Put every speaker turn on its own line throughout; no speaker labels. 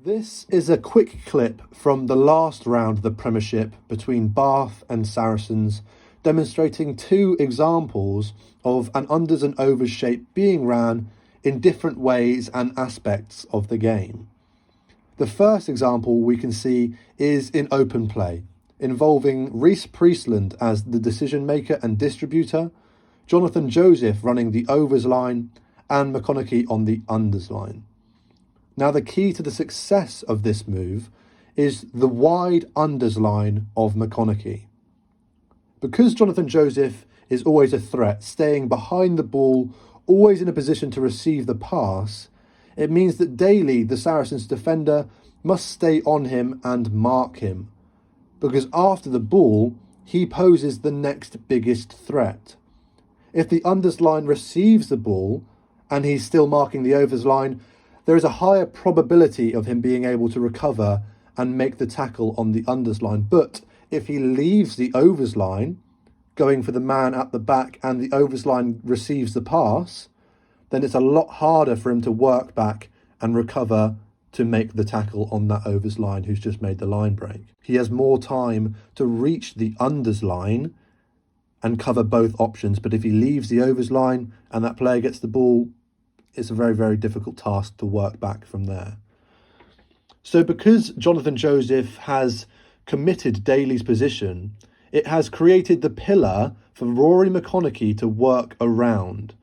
This is a quick clip from the last round of the Premiership between Bath and Saracens, demonstrating two examples of an unders and overs shape being ran in different ways and aspects of the game. The first example we can see is in open play, involving Rhys Priestland as the decision maker and distributor, Jonathan Joseph running the overs line, and McConaughey on the unders line. Now, the key to the success of this move is the wide unders line of McConaughey. Because Jonathan Joseph is always a threat, staying behind the ball, always in a position to receive the pass, it means that Daly, the Saracens defender, must stay on him and mark him, because after the ball, he poses the next biggest threat. If the unders line receives the ball and he's still marking the overs line, there is a higher probability of him being able to recover and make the tackle on the unders line. But if he leaves the overs line, going for the man at the back, and the overs line receives the pass, then it's a lot harder for him to work back and recover to make the tackle on that overs line who's just made the line break. He has more time to reach the unders line and cover both options. But if he leaves the overs line and that player gets the ball, it's a very, very difficult task to work back from there. So because Jonathan Joseph has committed Daly's position, it has created the pillar for Rory McConaughey to work around.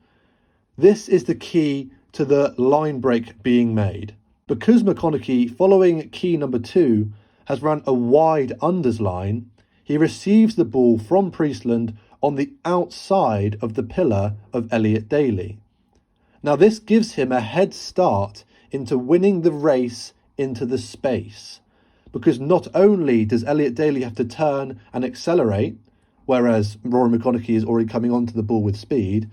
This is the key to the line break being made. Because McConaughey, following key number 2, has run a wide unders line, he receives the ball from Priestland on the outside of the pillar of Elliot Daly. Now, this gives him a head start into winning the race into the space, because not only does Elliot Daly have to turn and accelerate, whereas Rory McConaughey is already coming onto the ball with speed,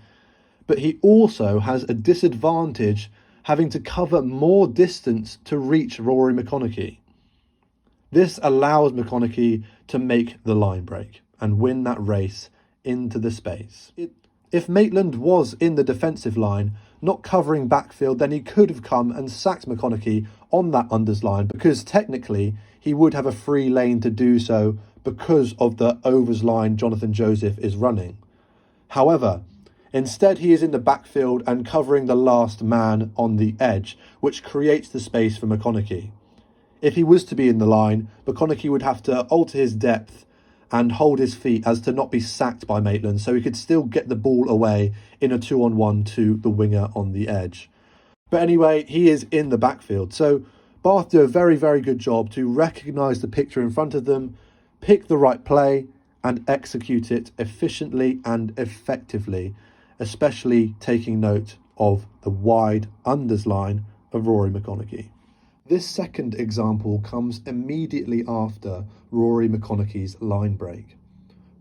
but he also has a disadvantage having to cover more distance to reach Rory McConaughey. This allows McConaughey to make the line break and win that race into the space. If Maitland was in the defensive line, not covering backfield, then he could have come and sacked McConaughey on that unders line, because technically he would have a free lane to do so because of the overs line Jonathan Joseph is running. However, instead he is in the backfield and covering the last man on the edge, which creates the space for McConaughey. If he was to be in the line, McConaughey would have to alter his depth and hold his feet as to not be sacked by Maitland, so he could still get the ball away in a 2-on-1 to the winger on the edge. But anyway, he is in the backfield, so Bath do a very, very good job to recognise the picture in front of them, pick the right play and execute it efficiently and effectively, especially taking note of the wide unders line of Rory McConaughey. This second example comes immediately after Rory McConaughey's line break.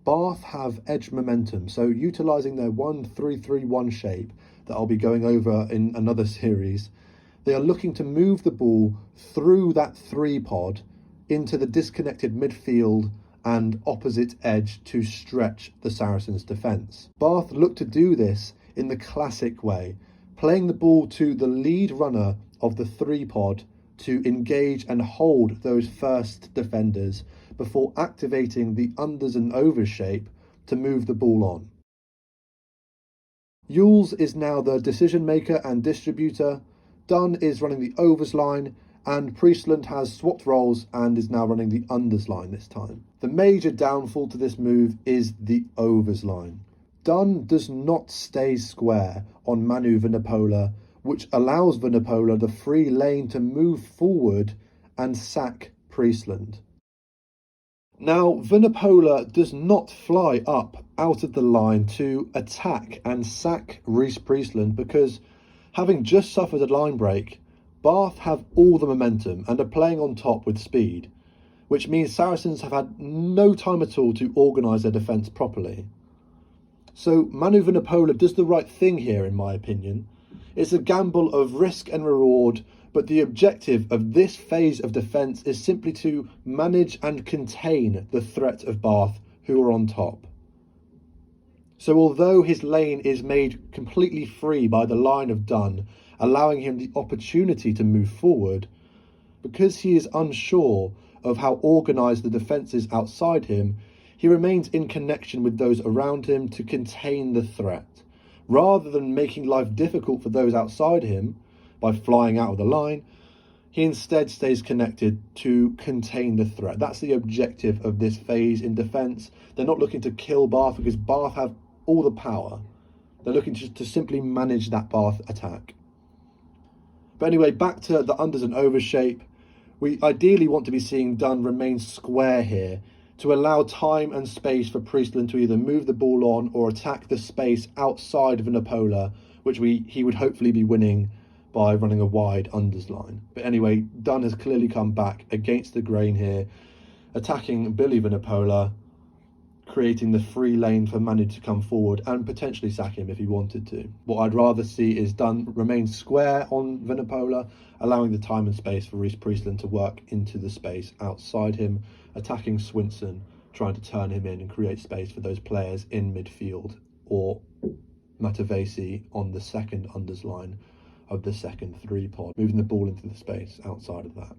Bath have edge momentum, so utilising their 1-3-3-1 shape that I'll be going over in another series, they are looking to move the ball through that 3-pod into the disconnected midfield and opposite edge to stretch the Saracens' defence. Bath look to do this in the classic way, playing the ball to the lead runner of the 3-pod to engage and hold those first defenders before activating the unders and overs shape to move the ball on. Yules is now the decision maker and distributor, Dunn is running the overs line, and Priestland has swapped roles and is now running the unders line this time. The major downfall to this move is the overs line. Dunn does not stay square on Manu Vunipola, which allows Vunipola the free lane to move forward and sack Priestland. Now, Vunipola does not fly up out of the line to attack and sack Rhys Priestland, because having just suffered a line break, Bath have all the momentum and are playing on top with speed, which means Saracens have had no time at all to organise their defence properly. So Manu Vunipola does the right thing here, in my opinion. It's a gamble of risk and reward, but the objective of this phase of defence is simply to manage and contain the threat of Bath, who are on top. So although his lane is made completely free by the line of Dunn, allowing him the opportunity to move forward, Because he is unsure of how organised the defence is outside him, he remains in connection with those around him to contain the threat. Rather than making life difficult for those outside him by flying out of the line, he instead stays connected to contain the threat. That's the objective of this phase in defence. They're not looking to kill Bath because Bath have all the power. They're looking to simply manage that Bath attack. But anyway, back to the unders and overs shape. We ideally want to be seeing Dunn remain square here to allow time and space for Priestland to either move the ball on or attack the space outside of Vunipola, which he would hopefully be winning by running a wide unders line. But anyway, Dunn has clearly come back against the grain here, attacking Billy Vunipola, creating the free lane for Manu to come forward and potentially sack him if he wanted to. What I'd rather see is Dunn remain square on Vunipola, allowing the time and space for Rhys Priestland to work into the space outside him, attacking Swinson, trying to turn him in and create space for those players in midfield, or Matavesi on the second unders line of the second 3 pod, moving the ball into the space outside of that.